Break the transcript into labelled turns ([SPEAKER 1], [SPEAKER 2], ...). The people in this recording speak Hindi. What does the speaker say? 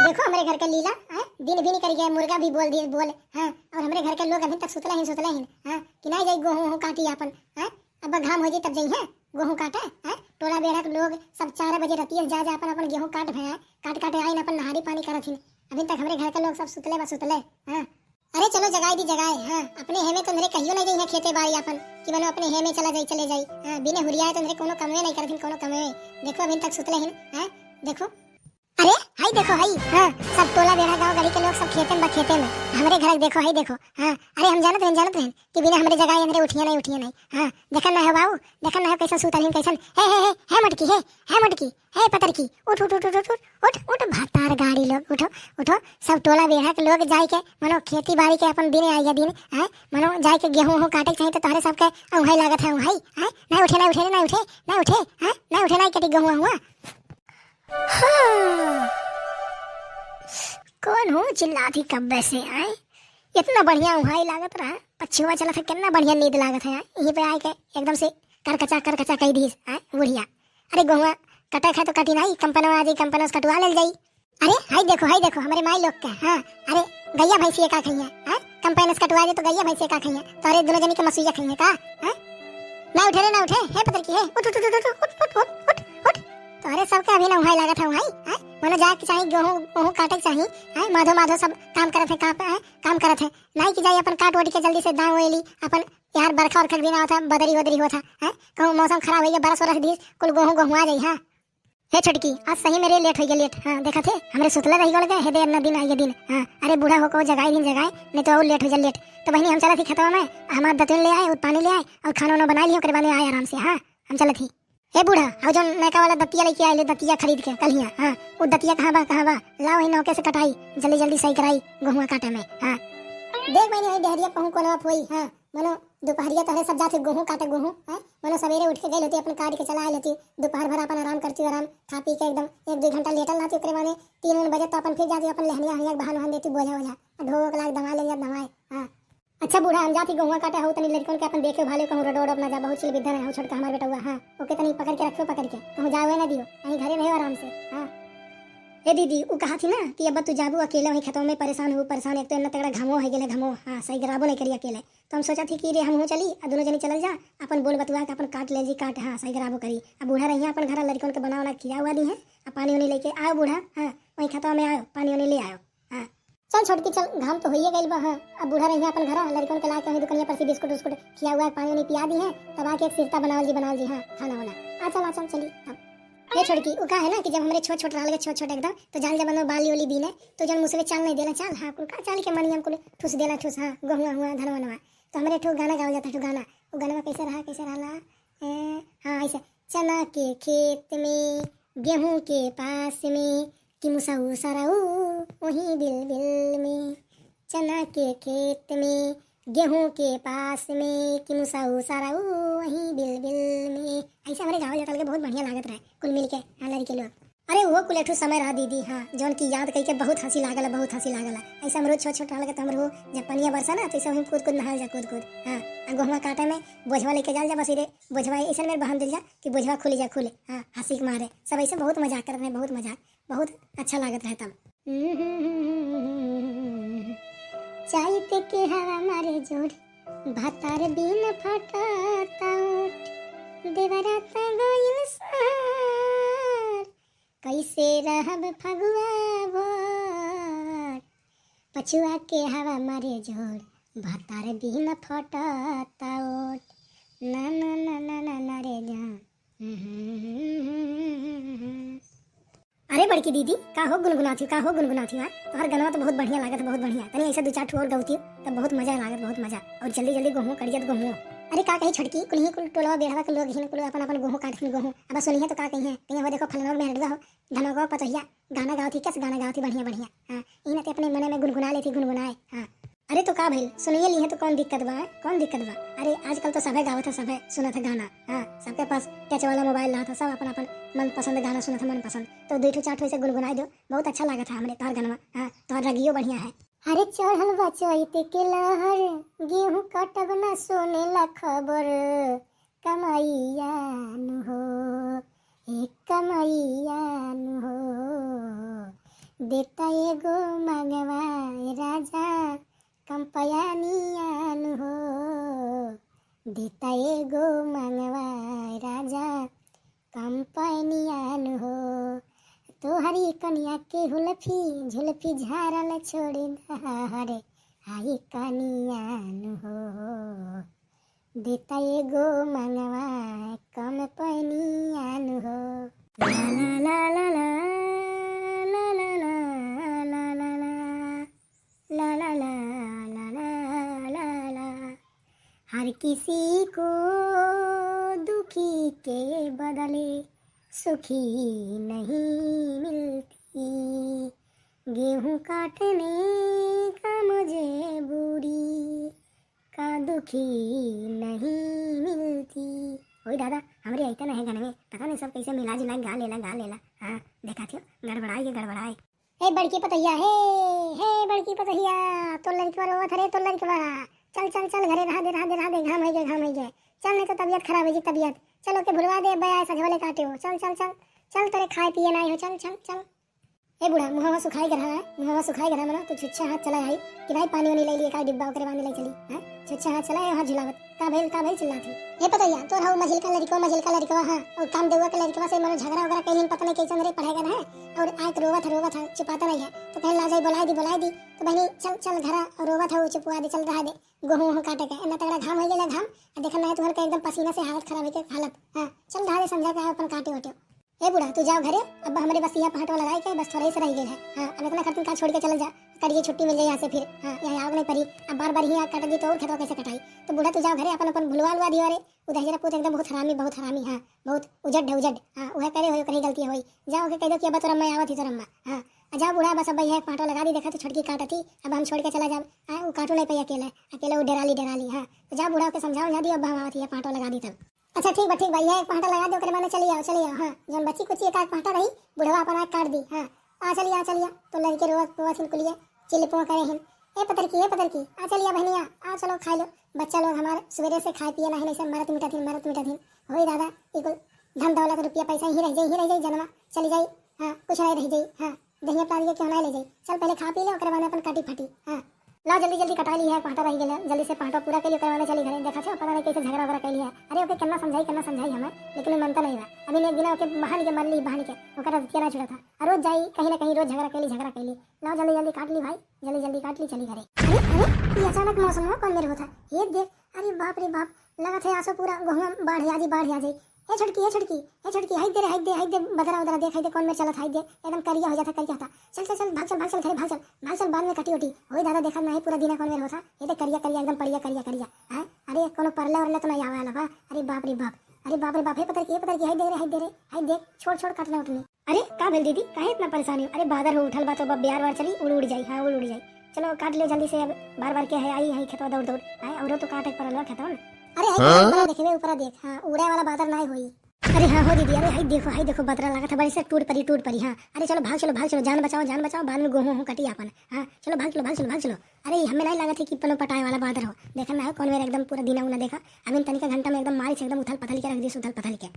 [SPEAKER 1] देखो हमारे घर का लीला है, दिन भी नहीं कर गया, मुर्गा भी बोल दिए बोल। हाँ, और हमारे घर के लोग अभी तक सुतला ही। हाँ, कि नहीं जाई गेहूं काटी अपन। हाँ, अब घाम हो जाए तब जाई है गेहूं काटे। हाँ, टोला बेड़ा के लोग सब 4 बजे रतिया जा अपन अपन गेहूं काट भे काट आई अपन नहारी पानी करत हिन। अभी तक हमारे घर के लोग सब सुतले। हाँ, अरे चलो जगाई दी जगाए। हाँ, अपने हेमे तो मेरे कहियो नहीं जाई है खेते बाड़ी अपन कि मनो अपने हेमे चले जाई। हाँ, बिने हुरिया तो मेरे कोनो कमवे नहीं करथिन कोनो कमवे। देखो अभी तक सुतले हिन। हाँ, देखो अरे हाय देखो हाय। हाँ, सब टोला बेड़ा गांव गली के लोग सब खेते में हमारे घर देखो हाय देखो। हाँ, अरे हम जानत हैं कि बिना हमारे जगह अंदर उठिया नहीं। हाँ, देखन ना है बाबू, देखन ना है कैसा सुतल कैसन है मटकी है पतर की। उठ भातार गाड़ी लोग उठो सब टोला बेड़ा के लोग जाई के मनो खेती बाड़ी के अपन दिन आइया दिन। हां, मनो जाई के गेहूं हो काटे चाहिए तो तारे सब के औहाई लागत है औहाई। हां, नहीं उठे हां, नहीं उठे नहीं कटी गेहूं हुआ। हाँ। कौन हूँ चिल्लाती कब से आए, इतना बढ़िया उहाई लागत रहा। पक्षियों चला था कितना बढ़िया नींद लागत है। यहीं पे आए के एकदम से कर कही दी बुढ़िया। अरे गेहूं कटे खाए तो कटी नहीं, कंपन आ जाई, कंपन से कटवा ले जाई। अरे हाय देखो हमारे माई लोग के। हाँ, अरे गैया भैंसी का खइया। हाँ, कंपन से कटवा दे तो गैया भैंसी का खइया, तो अरे दोनों जनी के मसुइया खइया का। हाँ, ना उठे है पतर की है। उठ तो अरे सबके अभी ना उहाई लागत है उहाई। हां, मनो जाके चाहिए गेहूं काटे चाहिए। हां, माधो सब काम करत है काम करत है नहीं कि जाई अपन काट ओट के जल्दी से दाव ओली अपन। यार बरखा और भी ना होता, बदरी होता है। कहूं मौसम खराब हो गया, बरस दी कुल गेहूं आ जाई। हां, हे छोटकी आज सही मेरे लेट हो गया लेट। हाँ, देखा थे हमरे सुतले रही गए हे देर न दिन आई दिन। हाँ, अरे बूढ़ा हो को जगाई नहीं तो और लेट हो जा लेट। तो बहनी हम चला थी खेतवा में, हमार दतुन ले आए और पानी ले आए और खाना बना लिया, करवा ले आए आराम से। हाँ, हम चला थी। हे बूढ़ा आओ जो नैका वाला दतिया लेके आए, दतिया खरीद के कल हिया। हाँ, वो दतिया कहाँ बा लाओ ही नौके से कटाई जल्दी सही कराई गेहूं काटे में। हाँ, देख मैंने आई डेहरिया कहूं कोनो आप होई। हाँ, मनो दोपहरिया तहरे सब जाते गेहूं काटे गेहूं। हां, मनो सवेरे उठ के गई होती अपन काट के चला आई लेती, दोपहर भर अपन आराम करती, आराम खा पी के एकदम 1-2 घंटा लेटल रहती। ओकरे बाद 3 बजे तो अपन फिर जाती अपन लहनिया बहान देती बोझा ढो के लाग दवा ले जा दवाई। हां, अच्छा बूढ़ा हम जाती गेहूं काटे हो तनी लड़कन के अपन देखे भाले कहूं रोड अपना जा बहुत चिल विधन है छोड़ के हमार बेटा हुआ। हां, ओके तनी पकड़ के रखो कहूं जावे ना दियो कहीं घरे रहो आराम से। हां, ए दीदी वो कहा थी ना कि अब तू जाबू अकेले वहीं खेतों में परेशान एक तो इतना तगड़ा घमो है गेले घमो। हाँ, सही गराबो नहीं करी अकेले, तो हम सोचा थी कि रे हम हो चली दोनों जनी चल जा अपन बोल बतुआ के अपन काट ले जी काट। हाँ, सही गराबो करी। अब बूढ़ा रही अपन घर लड़कों के बना खिया हुआ दी है। अब पानी उनी लेके आओ बूढ़ा। हाँ, वहीं खेतों में आओ पानी उनी ले आओ। हाँ, चल छोटकी चल घाम तो होइए गइल बा। हाँ, अब बूढ़ा रही अपन घर लड़कों के लाके दुकानिया पर से बिस्कुट उस्कुट खिया हुआ पानी उनी पिया दी है, तब आके एक सिरता बनावल जी। हाँ, खाना वाना चल चली। अब ये छोड़की वो का है ना कि जब हमारे छोट रहा लगे छोट एकदम तो जान जब बाली ओली बीने तो जब मुझसे चाल नहीं देना चाल। हाँ, कुल का चाल के मनी हमको ठूस देना ठूस। हाँ, गहुआ हुआ धनवा तो हमारे ठो गाना गावल जाता है। गाना वो गाना कैसे रहा। हाँ, ऐसे चना के खेत में गेहूं के पास में कि मुसाऊ सराऊ वहीं बिल में। चना के खेत में गेहूं के पास में कि मुसाऊ सराऊ वहीं बिल में। ऐसे हमारे गाँव जाता लगे बहुत बढ़िया लागत रहे कुल मिल के लड़की के लोग। अरे वो कुल एक समय रहा दीदी। हाँ, जौन की याद कई के बहुत हंसी लागल ऐसा हम रोज छोट लगे तो हम जब पनिया बरसा ना तो ऐसे हम कूद नहाल जा कूद। हाँ, गेहूं काटे में बोझवा लेके जाल जा बस रे बोझवा ऐसा मेरे बहन दिल जा कि बोझवा खुली जा खुले। हाँ, हंसी के मारे सब ऐसे बहुत मजाक करते हैं, बहुत अच्छा लागत रहे तब। चाहते के हवा मारे जोड़ भातार बिन फटाता देवराता गोइल सार कैसे रहब फगुआ भोर। पछुआ के हवा मारे जोड़ भातार बिन फटाता ना रे जा। अरे बड़की दीदी का हो गुनगुनाती है। तो हर गनवा तो बहुत बढ़िया लागत बहुत बढ़िया। तनी ऐसा 2-4 ठोर गौती तब बहुत मजा लागत बहुत मजा। और जल्दी गेहूं करियत गेहूं। अरे का कही छटकी कुल टोलवा बेढ़वा के लोग हिन कुल अपन गेहूं काटथिन गेहूं। अब सुनिए तो का कही है कहीं हो देखो फलनवा में हटवा हो धनवा पतहिया गाना गावती कैसे गाना गावती बढ़िया। हां, इना ते अपने मन में गुनगुना लेती गुनगुनाए। हां, अरे तो का भइल सुनिए ली है तो कौन दिक्कत बा। अरे आजकल तो सबे गावत है सबे सुनत है गाना। हाँ, सबके पास टच वाला मोबाइल रहा था, सब अपन मन पसंद गाना सुनत है मन पसंद। तो 2-4 ठो से गुनगुनाई दो बहुत अच्छा लागत है हमरे तोहर गाना। हाँ, तोहर रगियो बढ़िया है। अरे चढ़ल बा चैत के लहर गेहूं कटब ना सोने ला खबर कमैया नु हो, एक कमैया नु हो, देता एगो मंगवा राजा कंपयानिया नु हो, देता एगो मंगवा राजा कंपनिया नु हो, तोहरी कनिया के हुलफी झुलफी झारल छोड़ी हरे आई कनिया नु हो, देता एगो मंगवा कंपनिया नु हो। ला ला ला ला ला ला ला ला ला ला ला ला ला ला ला, हर किसी को दुखी के बदले सुखी नहीं मिलती, गेहूं काटने का मुझे बूढ़ी का दुखी नहीं मिलती। ओए दादा हमारे ऐसा नहीं गाने में पता नहीं सब कैसे मिला जुला गा लेला। हाँ देखा थियो गड़बड़ाए। हे बड़की पतैया हे बड़की पतैया, तो लड़कवा रोवत हरे तो लड़कवा, चल घरे रहा दे घाम हो गए चल, नहीं तो तबीयत खराब है तबीयत, चलो के भुलवा दे बया सजवले काटे हो, चल तेरे खाए पिए नहीं हो, चल। ए बूढ़ा मुहावा सुखाई गरा मना तो छुच्छा हाथ चला आई कि भाई पानी वानी ले लिए का डिब्बा ओकरे बांधे ले चली। हां छुच्छा हाथ चला हाथ झुलावत का भेल चिल्लाती। ए पतैया तो रहू मझिल का लड़कवा हां और काम देवा के लड़कवा से मनो झगड़ा वगैरह कहीं पता नहीं कैसे रे पढ़ाएगा ना और आयत रोवत है चुपाता नहीं है तो कहीं ला जाई बुलाई दी तो बहनी चल घरा और रोवत है चुपवा दे, चल रहा दे गेहूं काटे के इतना तगड़ा घाम हो गेला घाम देखा ना तुम्हारे एकदम पसीना से हालत खराब है के हालत। हां चल रहा दे समझा के अपन काटे होटे। ए बूढ़ा तू जाओ घरे, अब हमारे बस यहाँ पहाटवा लगाई के बस थोड़ा ही से रह गई है। हाँ अब इतना खर्च का छोड़ के चल जा, करिए छुट्टी मिल जाए यहाँ से फिर। हाँ यहाँ आग नहीं पड़ी, अब बार ही आग काट दी तो और खेतवा कैसे कटाई। तो बूढ़ा तू जाओ घरे अपन भुलवा दियो रे, उधर जरा पूत एकदम बहुत हरामी। हाँ बहुत उजड़। हाँ वह करे हो कहीं गलती हुई, जाओ के कह दो कि अब तो रम्मा आवत ही तो रम्मा। हाँ जाओ बूढ़ा बस अब यह पहाटवा लगा दी, देखा तो छुटकी काटा थी, अब हम छोड़ के चला जाओ। हाँ वो काटू नहीं पाई अकेले वो डराली। हाँ तो जाओ बूढ़ा के समझाओ जा दियो, अब हम आवत ही पहाटवा लगा दी तब। अच्छा ठीक बा यह एक पहाटा लगा दो करे माने चली आओ। हाँ जब बच्ची कुछ एक पहाटा रही बुढ़वा अपन आग काट दी। हाँ आ चलिया तो लड़के रोवत कुलिए चिल्पुआ करे हिन। ए पतर की आ चलिया बहनिया आ चलो खा लो, बच्चा लोग हमारे सवेरे से खाए पिए नहीं से मरत मिटा थी होई दादा इको धन दौलत रुपया पैसा ही रह जाई जन्मा चली जाई। हाँ कुछ नहीं रह जाई। हाँ दहिया पानी के क्यों नहीं ले जाई, चल पहले खा पी ले ओकरे बाद अपन काटी फटी। हाँ ला जल्दी कटा ली है पहाटा रह गया, जल्दी से पहाटा पूरा के लिए करवाने चली घरे। देखा छो पता नहीं कैसे झगड़ा वगैरह कैली है। अरे ओके कितना समझाई हमें लेकिन मनता नहीं रहा। अभी एक दिन ओके बहान के मर ली ओकरा रतिया छुड़ा था, रोज जाई कहीं ना कहीं रोज झगड़ा कैली। लाओ जल्दी काट ली भाई, जल्दी काट ली चली घरे। अरे ये अचानक मौसम हो कौन मेरे होता ये देख, अरे बाप रे बाप लगा था आसो पूरा गहुआ बाढ़ आ जाई। ए छड़की हाई दे बदरा देख दे कौन मेरे चलत हाई दे एकदम करिया हो जाता। चल भाग चल घरे भाग चल बाद में कटी उठी होई दादा देखा नहीं पूरा दिन कौन मेरे होता ये देख करिया एकदम पड़िया हां अरे कोनो परले वरले तो नहीं आवेला बा। अरे बाप रे बाप हे पता की हाई दे छोड़ काट ले उठनी। अरे का भेल दीदी काहे इतना परेशानी हो? अरे बादर हो उठल बा तो बिहार वार चली उड़ जाई। हाँ उड़ जाई, चलो काट ले जल्दी से, अब बार के है आई खेतवा दौड़ हां और तो काटे परलवा खेतवा ना। अरे ऊपर देखे ऊपर देख, हाँ उड़े वाला बादल नहीं हुई। अरे हाँ हो दीदी, अरे हाई देखो बदरा लगा था बड़ी से टूट पड़ी। हाँ अरे चलो भाग चलो जान बचाओ बाद में गेहूं कटी अपन। हाँ चलो भाग चलो। अरे हमें नहीं लगा था कि पनो पटाए वाला बादर हो, देखा ना कौन मेरा एकदम पूरा दिन उना देखा अभी तनिक घंटा में एकदम मारी से एकदम उथल पथल के रख दी।